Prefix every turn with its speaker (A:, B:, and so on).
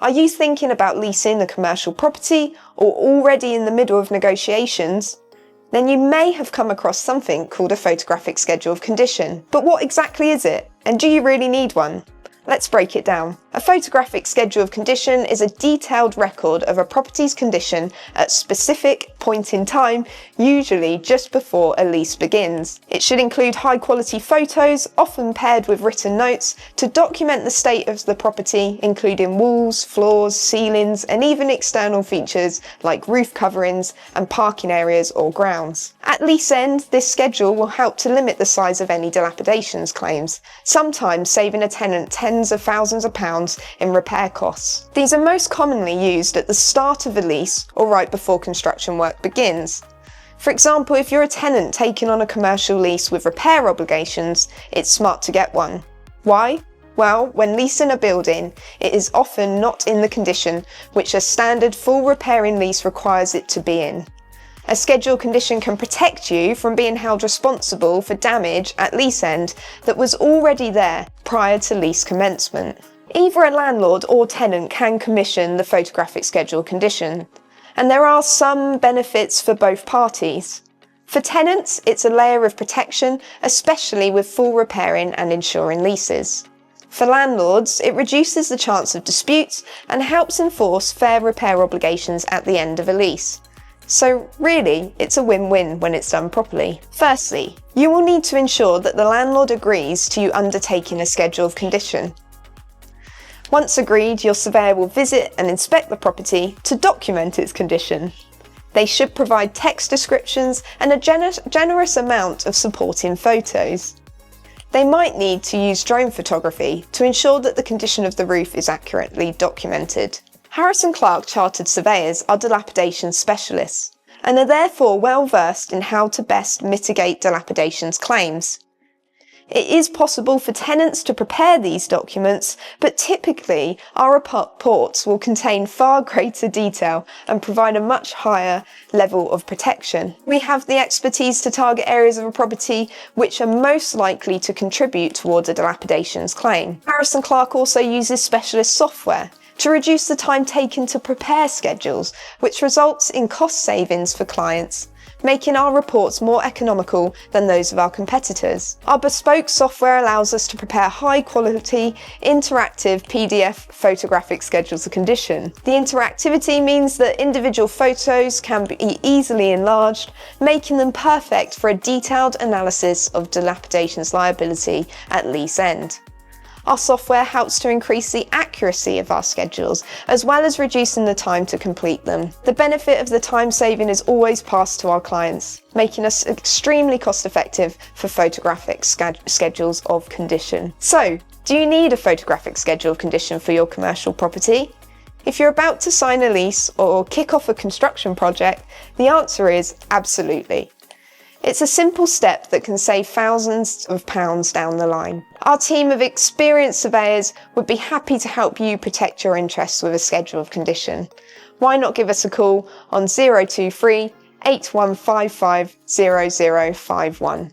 A: Are you thinking about leasing a commercial property or already in the middle of negotiations? Then you may have come across something called a photographic schedule of condition. But what exactly is it? And do you really need one? Let's break it down. A photographic schedule of condition is a detailed record of a property's condition at a specific point in time, usually just before a lease begins. It should include high-quality photos, often paired with written notes, to document the state of the property, including walls, floors, ceilings, and even external features like roof coverings and parking areas or grounds. At lease end, this schedule will help to limit the size of any dilapidations claims, sometimes saving a tenant tens of thousands of pounds in repair costs. These are most commonly used at the start of a lease or right before construction work begins. For example, if you're a tenant taking on a commercial lease with repair obligations, it's smart to get one. Why? Well, when leasing a building, it is often not in the condition which a standard full repairing lease requires it to be in. A schedule condition can protect you from being held responsible for damage at lease end that was already there prior to lease commencement. Either a landlord or tenant can commission the photographic schedule condition, and there are some benefits for both parties. For tenants, it's a layer of protection, especially with full repairing and insuring leases. For landlords, it reduces the chance of disputes and helps enforce fair repair obligations at the end of a lease. So really, it's a win-win when it's done properly. Firstly, you will need to ensure that the landlord agrees to you undertaking a schedule of condition. Once agreed, your surveyor will visit and inspect the property to document its condition. They should provide text descriptions and a generous amount of supporting photos. They might need to use drone photography to ensure that the condition of the roof is accurately documented. Harrison Clarke chartered surveyors are dilapidation specialists and are therefore well versed in how to best mitigate dilapidations claims. It is possible for tenants to prepare these documents, but typically our reports will contain far greater detail and provide a much higher level of protection. We have the expertise to target areas of a property which are most likely to contribute towards a dilapidations claim. Harrison Clarke also uses specialist software to reduce the time taken to prepare schedules, which results in cost savings for clients, making our reports more economical than those of our competitors. Our bespoke software allows us to prepare high-quality, interactive PDF photographic schedules of condition. The interactivity means that individual photos can be easily enlarged, making them perfect for a detailed analysis of dilapidations liability at lease end. Our software helps to increase the accuracy of our schedules, as well as reducing the time to complete them. The benefit of the time saving is always passed to our clients, making us extremely cost effective for photographic schedules of condition. So, do you need a photographic schedule of condition for your commercial property? If you're about to sign a lease or kick off a construction project, the answer is absolutely. It's a simple step that can save thousands of pounds down the line. Our team of experienced surveyors would be happy to help you protect your interests with a schedule of condition. Why not give us a call on 023 8155 0051.